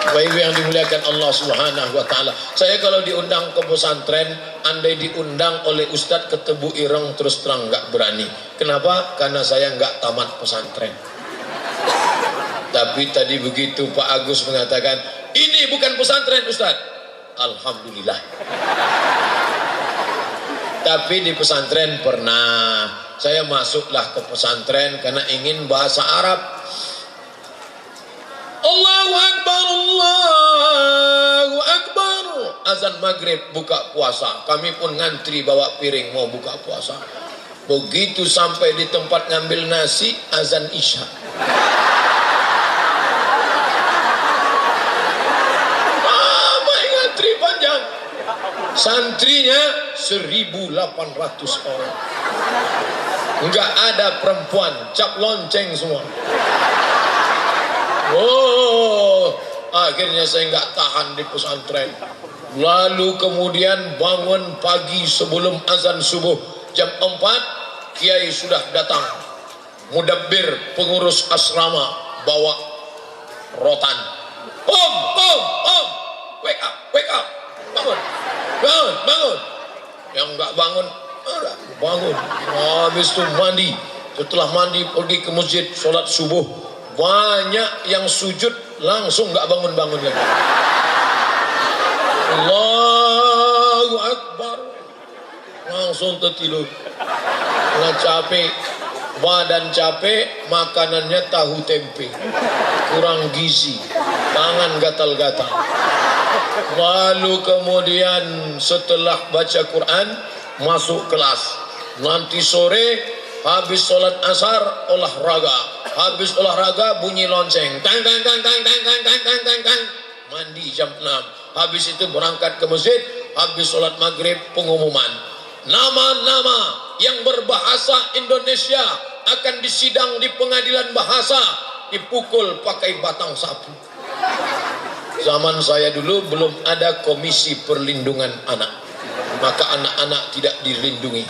Bapak Ibu yang dimuliakan Allah Subhanahu wa taala. Saya kalau diundang ke pesantren, andai diundang oleh Ustadz ke Tebu Ireng, terus terang nggak berani. Kenapa? Karena saya nggak tamat pesantren. Tapi tadi begitu Pak Agus mengatakan, ini bukan pesantren Ustadz. Alhamdulillah. Tapi di pesantren pernah. Saya masuklah ke pesantren karena ingin bahasa Arab. Allahu Akbar, Allahu Akbar. Azan maghrib buka puasa. Kami pun ngantri bawa piring mau buka puasa. Begitu sampai di tempat ngambil nasi, azan isya. Ngantri panjang. Santrinya 1.800 orang. Enggak ada perempuan, cap lonceng semua. Oh, akhirnya saya nggak tahan di pesantren. Lalu kemudian bangun pagi sebelum azan subuh jam 4, kiai sudah datang. Mudabbir pengurus asrama bawa rotan. Om, wake up, bangun, bangun. Yang nggak bangun, bangun. Habis itu mandi. Setelah mandi pergi ke masjid, sholat subuh. Banyak yang sujud langsung nggak bangun-bangun lagi. Allahu Akbar. Langsung tertidur. Nggak capek, badan capek, makanannya tahu tempe, kurang gizi, tangan gatal-gatal. Lalu kemudian setelah baca Quran masuk kelas. Nanti sore habis sholat asar olahraga. Habis olahraga bunyi lonceng, tang tang tang tang tang tang tang tang tang tang. Mandi jam 6. Habis itu berangkat ke masjid. Habis sholat maghrib pengumuman. Nama-nama yang berbahasa Indonesia akan disidang di pengadilan bahasa, dipukul pakai batang sapu. Zaman saya dulu belum ada komisi perlindungan anak, maka anak-anak tidak dilindungi.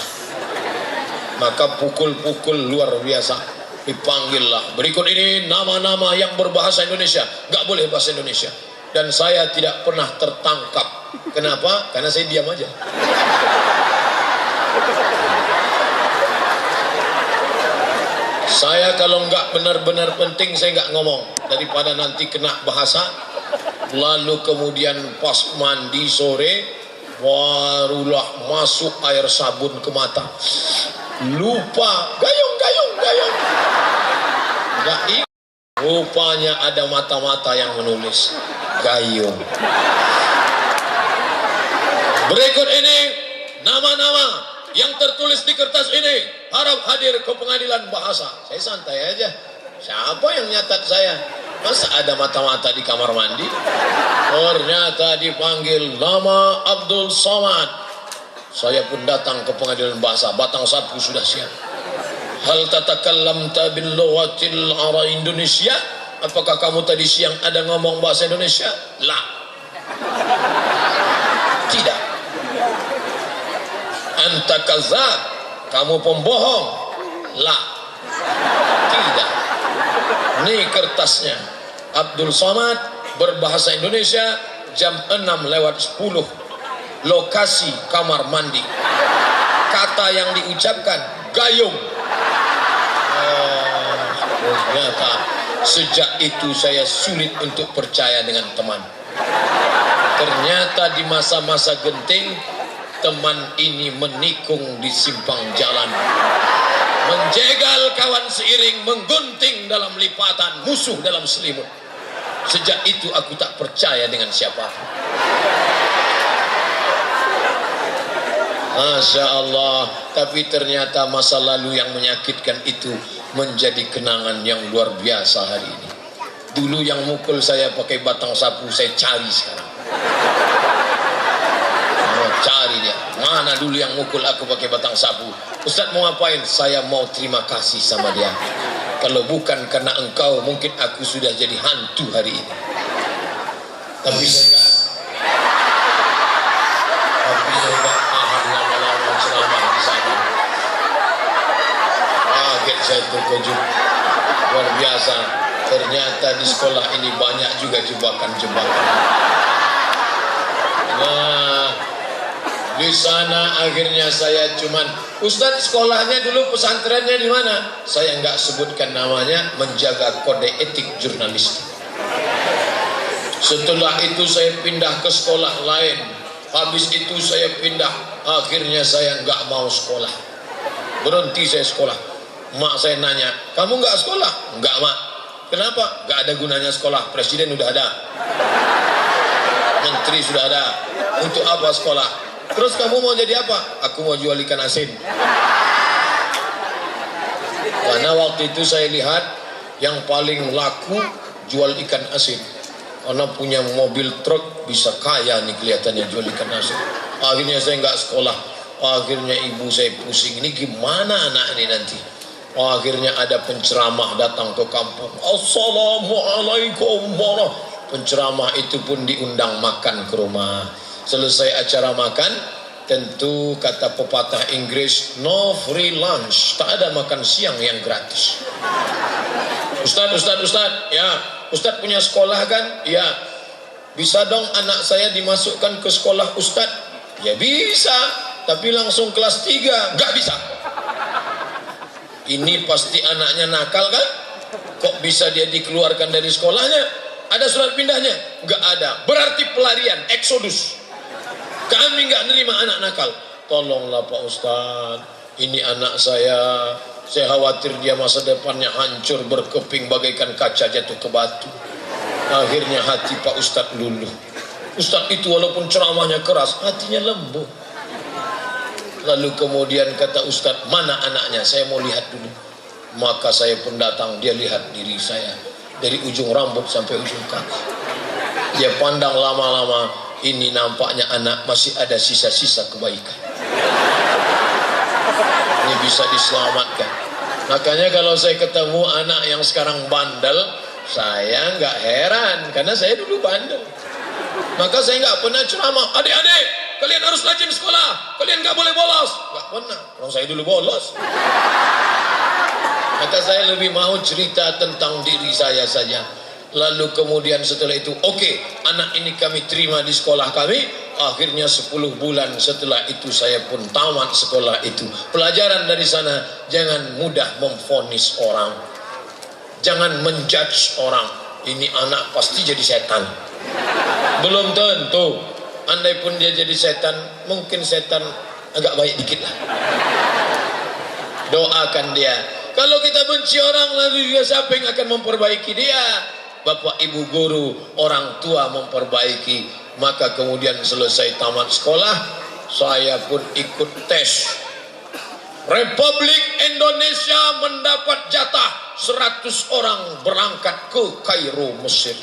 Maka pukul-pukul luar biasa. Dipanggillah. Berikut ini nama-nama yang berbahasa Indonesia. Nggak boleh bahasa Indonesia. Dan saya tidak pernah tertangkap. Kenapa? Karena saya diam aja. Saya kalau nggak benar-benar penting, saya nggak ngomong. Daripada nanti kena bahasa. Lalu kemudian pas mandi sore, barulah masuk air sabun ke mata. Lupa, gayung. Gak ingat. Rupanya ada mata-mata yang menulis gayung. Berikut ini nama-nama yang tertulis di kertas ini harap hadir ke pengadilan bahasa. Saya santai aja. Siapa yang nyatat saya? Masa ada mata-mata di kamar mandi? Ternyata dipanggil nama Abdul Somad. Saya pun datang ke pengadilan bahasa. Batang sapu sudah siap. Hal tatakallamta bil lughatil ara Indonesia? Apakah kamu tadi siang ada ngomong bahasa Indonesia? La. Tidak. Anta kadzab. Kamu pembohong? La. Tidak. Ini kertasnya. Abdul Somad berbahasa Indonesia jam 6:10. Lokasi kamar mandi. Kata yang diucapkan gayung. Ternyata sejak itu saya sulit untuk percaya dengan teman. Ternyata di masa-masa genting teman ini menikung di simpang jalan, menjegal kawan seiring, menggunting dalam lipatan, musuh dalam selimut. Sejak itu aku tak percaya dengan siapapun. Masya Allah. Tapi ternyata masa lalu yang menyakitkan itu menjadi kenangan yang luar biasa hari ini. Dulu yang mukul saya pakai batang sapu, saya cari sekarang. Cari dia. Mana dulu yang mukul aku pakai batang sapu? Ustadz mau ngapain? Saya mau terima kasih sama dia. Kalau bukan karena engkau, mungkin aku sudah jadi hantu hari ini. Tapi saya enggak paham lama-lama ceramah di sana. Kaget saya terkejut. Luar biasa. Ternyata di sekolah ini banyak juga jebakan-jebakan. Nah, di sana akhirnya saya cuman, Ustadz sekolahnya dulu pesantrennya di mana? Saya nggak sebutkan namanya, menjaga kode etik jurnalistik. Setelah itu saya pindah ke sekolah lain. Habis itu saya pindah. Akhirnya saya nggak mau sekolah. Berhenti saya sekolah. Mak saya nanya, kamu nggak sekolah? Nggak, Mak. Kenapa? Nggak ada gunanya sekolah. Presiden udah ada, menteri sudah ada. Untuk apa sekolah? Terus kamu mau jadi apa? Aku mau jual ikan asin. Karena waktu itu saya lihat yang paling laku jual ikan asin. Karena punya mobil truk bisa kaya nih kelihatannya jual ikan asin. Akhirnya saya nggak sekolah. Akhirnya ibu saya pusing. Ini gimana anak ini nanti? Akhirnya ada penceramah datang ke kampung. Assalamualaikum warahmatullahi. Penceramah itu pun diundang makan ke rumah. Selesai acara makan, tentu kata pepatah Inggris, no free lunch. Tak ada makan siang yang gratis. Ustadz, ya, Ustadz punya sekolah kan? Ya. Bisa dong anak saya dimasukkan ke sekolah Ustadz? Ya bisa, tapi langsung kelas 3, nggak bisa. Ini pasti anaknya nakal kan? Kok bisa dia dikeluarkan dari sekolahnya? Ada surat pindahnya? Nggak ada. Berarti pelarian, eksodus. Kami nggak nerima anak nakal. Tolonglah Pak Ustadz, ini anak saya khawatir dia masa depannya hancur, berkeping bagaikan kaca jatuh ke batu. Akhirnya hati Pak Ustadz luluh. Ustadz itu walaupun ceramahnya keras, hatinya lembut. Lalu kemudian kata Ustadz, mana anaknya? Saya mau lihat dulu. Maka saya pun datang, dia lihat diri saya. Dari ujung rambut sampai ujung kaki. Dia pandang lama-lama, ini nampaknya anak masih ada sisa-sisa kebaikan. Ini bisa diselamatkan. Makanya kalau saya ketemu anak yang sekarang bandel, saya nggak heran, karena saya dulu bandel. Maka saya nggak pernah ceramah, adik-adik, kalian harus rajin sekolah, kalian nggak boleh bolos. Nggak pernah, orang saya dulu bolos. Maka saya lebih mau cerita tentang diri saya saja. Lalu kemudian setelah itu, oke, anak ini kami terima di sekolah kami. Akhirnya 10 bulan setelah itu saya pun tamat sekolah itu. Pelajaran dari sana, jangan mudah memvonis orang. Jangan menjudge orang. Ini anak pasti jadi setan. Belum tentu. Andai pun dia jadi setan, mungkin setan agak baik dikit lah. Doakan dia. Kalau kita benci orang, lalu juga siapa yang akan memperbaiki dia? Bapak ibu guru, orang tua memperbaiki. Maka kemudian selesai tamat sekolah, saya pun ikut tes. Republik Indonesia mendapat jatah 100 orang berangkat ke Kairo, Mesir.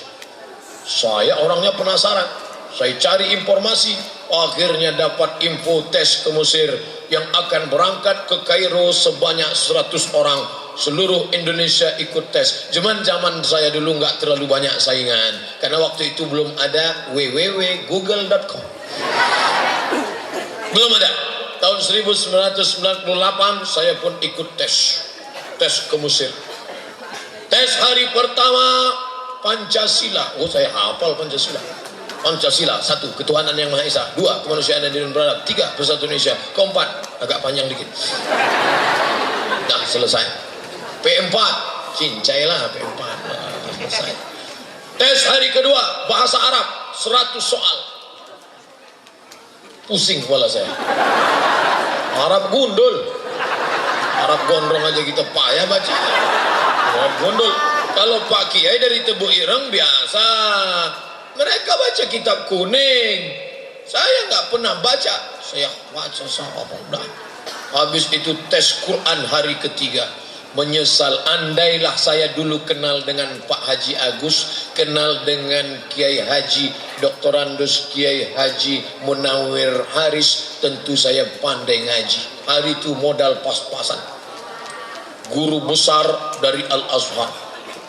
Saya orangnya penasaran, saya cari informasi, akhirnya dapat info tes ke Mesir yang akan berangkat ke Kairo sebanyak 100 orang. Seluruh Indonesia ikut tes. Cuman zaman saya dulu nggak terlalu banyak saingan, karena waktu itu belum ada www.google.com. Belum ada. Tahun 1998 saya pun ikut tes ke Mesir. Tes hari pertama Pancasila. Oh, saya hafal Pancasila. Pancasila, 1, ketuhanan yang Maha Esa. 2, kemanusiaan dan adil beradab. 3, persatuan Indonesia. 4, agak panjang dikit. Nah, selesai. P4, cincailah P4. Nah, selesai. Tes hari kedua, bahasa Arab, 100 soal. Pusing kepala saya. Arab gundul. Arab gondrong aja kita payah baca. Arab gundul. Kalau Pak Kiai dari Tebu Ireng biasa. Mereka baca kitab kuning. Saya nggak pernah baca. Saya baca sama udah. Habis itu tes Quran hari ketiga. Menyesal, andailah saya dulu kenal dengan Pak Haji Agus, kenal dengan Kiai Haji Dr. Andus Kiai Haji Munawir Haris, tentu saya pandai ngaji. Hari itu modal pas-pasan. Guru besar dari Al-Azhar.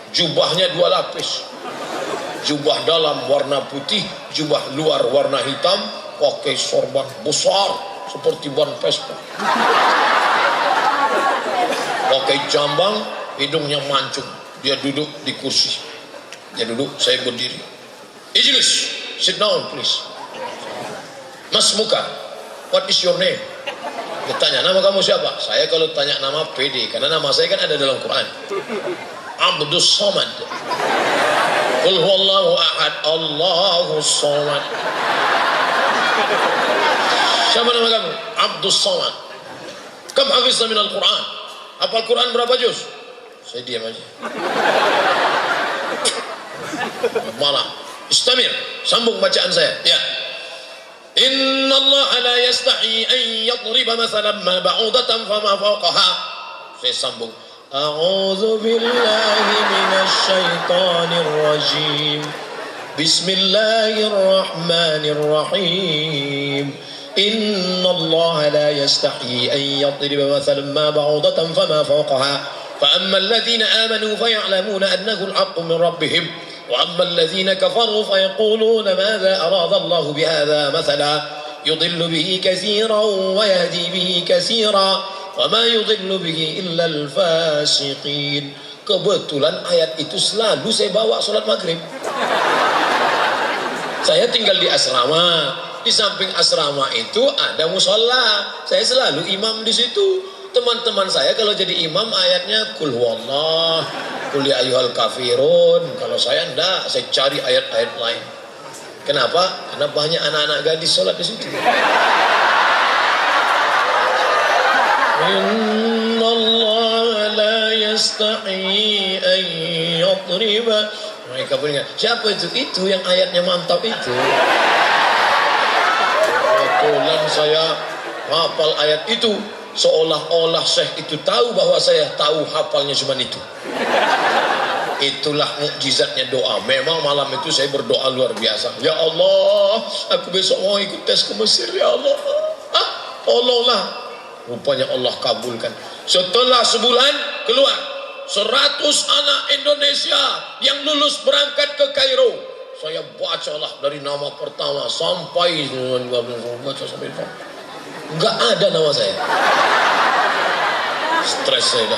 Jubahnya 2 lapis. Jubah dalam warna putih, jubah luar warna hitam, pakai sorban besar seperti ban Vespa. Pakai jambang, hidungnya mancung, Dia duduk di kursi. Dia duduk, saya berdiri. Ijlis, sit down please. Mas Muka, what is your name? Dia tanya, nama kamu siapa? Saya kalau tanya nama pede, karena nama saya kan ada dalam Quran. Abdus Somad. Qul huwallahu ahad, Allahus Somad. Siapa nama kamu? Abdus Somad. Kam hafizta minal Quran? Hafal Quran berapa juz? Saya diam aja. Malah, istamir, sambung bacaan saya. Ya. Inna Allah la yastahi an yadriba mathalan ma ba'udatan fama fawqaha. Saya sambung. A'udzu billahi minasy syaithanir rajim. Bismillahirrahmanirrahim. Inna Allah la yastahi an yadriba mathalan ma ba'udatan fama fawqaha. Fa amma alladhina amanu faya'lamuna annahu al-haqqu min rabbihim. وأما الذين كفروا فيقولون ماذا أراد الله بهذا مثلا يضل به كثيرا ويهدي به كثيرا وما يضل به إلا الفاسقين. Kebetulan ayat itu selalu saya bawa sholat maghrib. Saya tinggal di asrama. Di samping asrama itu ada musola. Saya selalu imam di situ. Teman-teman saya kalau jadi imam ayatnya kul huwallah, kul ya ayyuhal kafirun. Kalau saya enggak, saya cari ayat-ayat lain. Kenapa? Karena banyak anak-anak gadis sholat di situ. Inna Allah la yastahi an yadriba. Mereka pun ingat, siapa itu? Itu yang ayatnya mantap itu. Kebetulan saya hafal ayat itu. Seolah-olah Syekh itu tahu bahwa saya tahu hafalnya cuma itu. Itulah mukjizatnya doa. Memang malam itu saya berdoa luar biasa. Ya Allah, aku besok mau ikut tes ke Mesir. Ya Allah, tolonglah. Rupanya Allah kabulkan. Setelah sebulan keluar 100 anak Indonesia yang lulus berangkat ke Kairo. Saya bacalah dari nama pertama sampai enggak ada nama saya. Stres saya dah.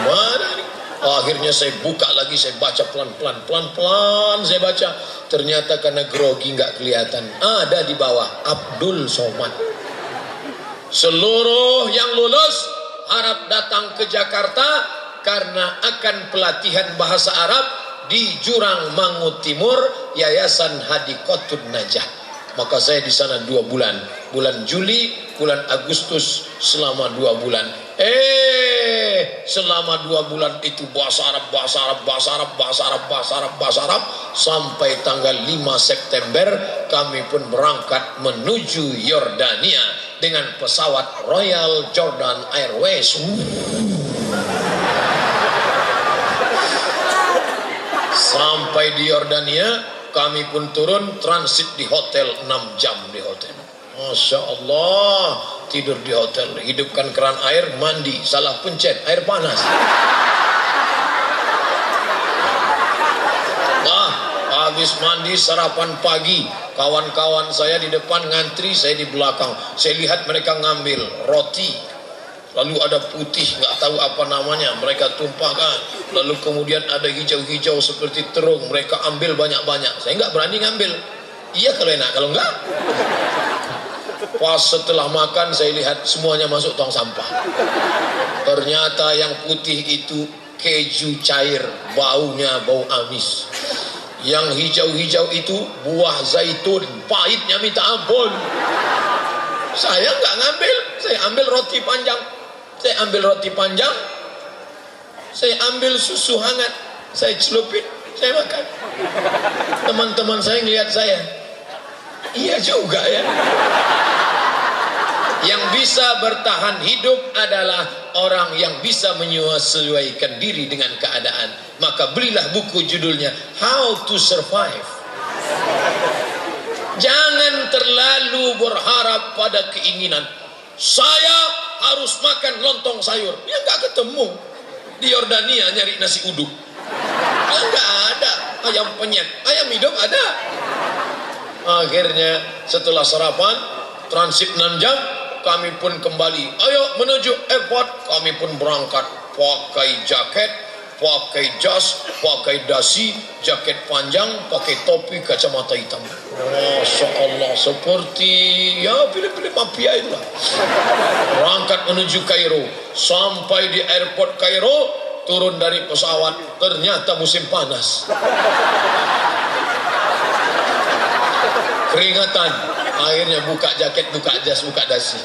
Mana ini? Akhirnya saya buka lagi, saya baca pelan-pelan saya baca. Ternyata karena grogi enggak kelihatan. Ada di bawah Abdul Somad. Seluruh yang lulus harap datang ke Jakarta karena akan pelatihan bahasa Arab di Jurang Mangu Timur, Yayasan Hadikotun Najah. Maka saya di sana 2 bulan. Bulan Juli, bulan Agustus, selama 2 bulan. Selama 2 bulan itu bahasa Arab, sampai tanggal 5 September kami pun berangkat menuju Yordania dengan pesawat Royal Jordan Airways. Sampai di Yordania kami pun turun transit di hotel 6 jam di hotel. Masya Allah, tidur di hotel, hidupkan keran air, mandi, salah pencet, air panas. Habis mandi, sarapan pagi, kawan-kawan saya di depan ngantri, saya di belakang. Saya lihat mereka ngambil roti, lalu ada putih, nggak tahu apa namanya, mereka tumpahkan. Lalu kemudian ada hijau-hijau seperti terung, mereka ambil banyak-banyak. Saya nggak berani ngambil. Iya kalau enak, kalau enggak. Pas setelah makan saya lihat semuanya masuk tong sampah. Ternyata yang putih itu keju cair, baunya bau amis. Yang hijau-hijau itu buah zaitun, pahitnya minta ampun. Saya nggak ngambil, saya ambil roti panjang. Saya ambil susu hangat, saya celupin, saya makan. Teman-teman saya ngelihat saya, iya juga ya. Yang bisa bertahan hidup adalah orang yang bisa menyesuaikan diri dengan keadaan. Maka belilah buku judulnya How to Survive. Jangan terlalu berharap pada keinginan. Saya harus makan lontong sayur. Ya nggak ketemu. Di Yordania nyari nasi uduk. Ya nggak ada. Ayam penyet, ayam hidup ada. Akhirnya setelah sarapan, transit 6 jam, kami pun kembali. Ayo menuju airport, kami pun berangkat pakai jaket, pakai jas, pakai dasi, jaket panjang, pakai topi, kacamata hitam. Masya Allah, seperti ya pilih-pilih mafia itulah. Berangkat menuju Kairo, sampai di airport Kairo, turun dari pesawat, ternyata musim panas. Keringatan, akhirnya buka jaket, buka jas, buka dasi.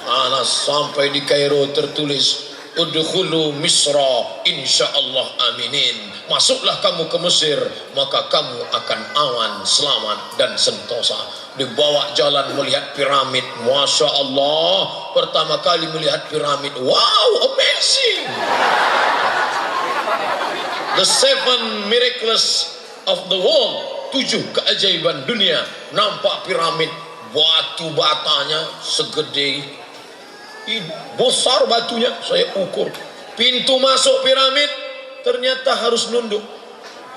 Panas. Sampai di Kairo tertulis, udkhulu Misra insyaallah aminin. Masuklah kamu ke Mesir, maka kamu akan aman, selamat dan sentosa. Dibawa jalan melihat piramid. Masya Allah, pertama kali melihat piramid, wow, amazing. The seven miracles of the world, 7 keajaiban dunia. Nampak piramid, batu batanya segede ini, besar batunya, saya ukur. Pintu masuk piramid ternyata harus nunduk.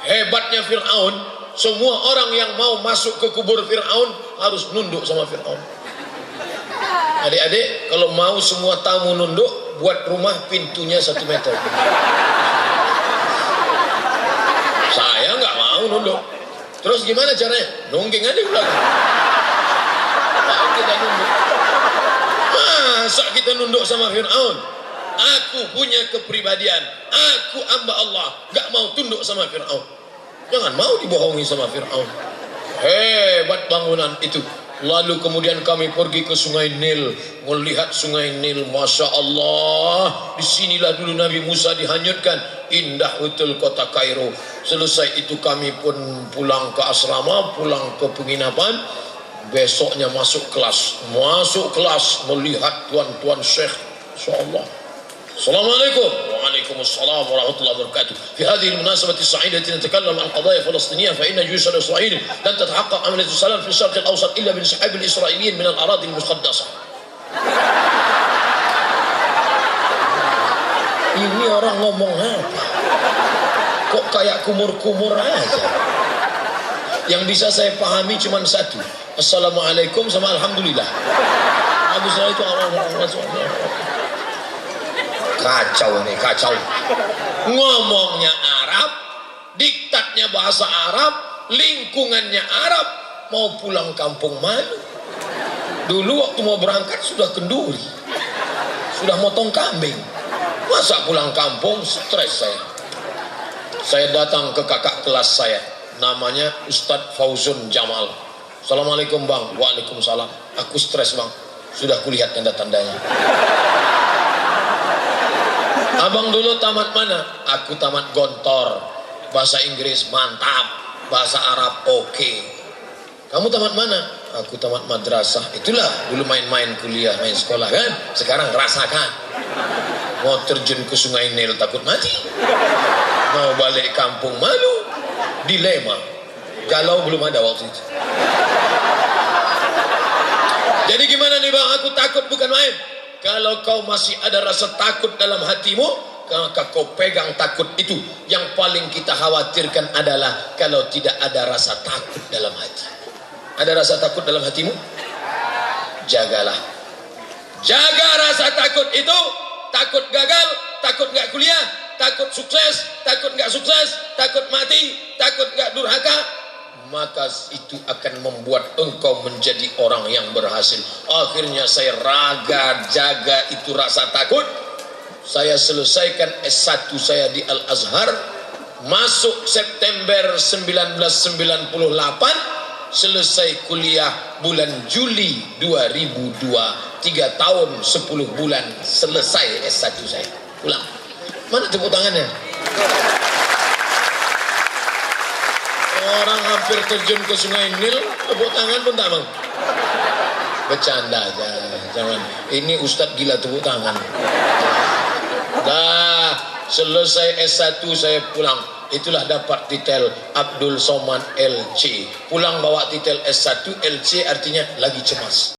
Hebatnya Fir'aun, semua orang yang mau masuk ke kubur Fir'aun harus nunduk sama Fir'aun. Adik-adik, kalau mau semua tamu nunduk, buat rumah pintunya 1 meter. Saya nggak mau nunduk. Terus gimana caranya? Nungging aja di belakang. Mau kita nunduk. Masa kita nunduk sama Fir'aun? Aku punya kepribadian, aku hamba Allah, gak mau tunduk sama Fir'aun. Jangan mau dibohongi sama Fir'aun. Hebat bangunan itu. Lalu kemudian kami pergi ke Sungai Nil, melihat Sungai Nil. Masya Allah, disinilah dulu Nabi Musa dihanyutkan. Indah betul kota Kairo. Selesai itu kami pun pulang ke asrama, pulang ke penginapan. Besoknya masuk kelas melihat tuan-tuan syekh. Insyaallah. Assalamualaikum. Waalaikumsalam warahmatullahi wabarakatuh. Fi hadhihi al-munasabah as-sa'idah natakallam an qadaya Palestiniyah fa inna juyush al-Israil lan tatahaqqaq amalat as-salam fi al-sharq al-awsat illa bi inshihab al-Israiliyyin min al-aradhi al-muqaddasah. Ini orang ngomong apa? Kok kayak kumur-kumur aja? Yang bisa saya pahami cuma satu. Assalamualaikum sama alhamdulillah. Habis itu kacau nih, kacau. Ngomongnya Arab, diktatnya bahasa Arab, lingkungannya Arab, mau pulang kampung malu. Dulu waktu mau berangkat sudah kenduri, sudah motong kambing. Masa pulang kampung stres saya. Saya datang ke kakak kelas saya, namanya Ustadz Fauzun Jamal. Assalamualaikum bang. Waalaikumsalam. Aku stres bang, sudah kulihat tanda-tandanya. Abang dulu tamat mana? Aku tamat Gontor. Bahasa Inggris mantap, bahasa Arab oke. Kamu tamat mana? Aku tamat madrasah. Itulah dulu main-main kuliah, main sekolah kan. Sekarang rasakan. Mau terjun ke Sungai Nil takut mati, mau balik kampung malu, dilema. Galau belum ada waktu itu. Jadi gimana nih bang? Aku takut bukan main. Kalau kau masih ada rasa takut dalam hatimu, maka kau pegang takut itu. Yang paling kita khawatirkan adalah kalau tidak ada rasa takut dalam hati. Ada rasa takut dalam hatimu? Jagalah. Jaga rasa takut itu. Takut gagal, takut nggak kuliah, takut sukses, takut nggak sukses, takut mati, takut nggak durhaka. Maka itu akan membuat engkau menjadi orang yang berhasil. Akhirnya saya jaga itu rasa takut. Saya selesaikan S1 saya di Al-Azhar. Masuk September 1998. Selesai kuliah bulan Juli 2002. 3 tahun 10 bulan selesai S1 saya. Pulang. Mana tepuk tangannya? Orang hampir terjun ke Sungai Nil, tepuk tangan pun tak mau. Bercanda aja, jangan. Ini Ustadz gila tepuk tangan. Dah selesai S1 saya pulang. Itulah dapat titel Abdul Somad LC. Pulang bawa titel S1, LC artinya lagi cemas.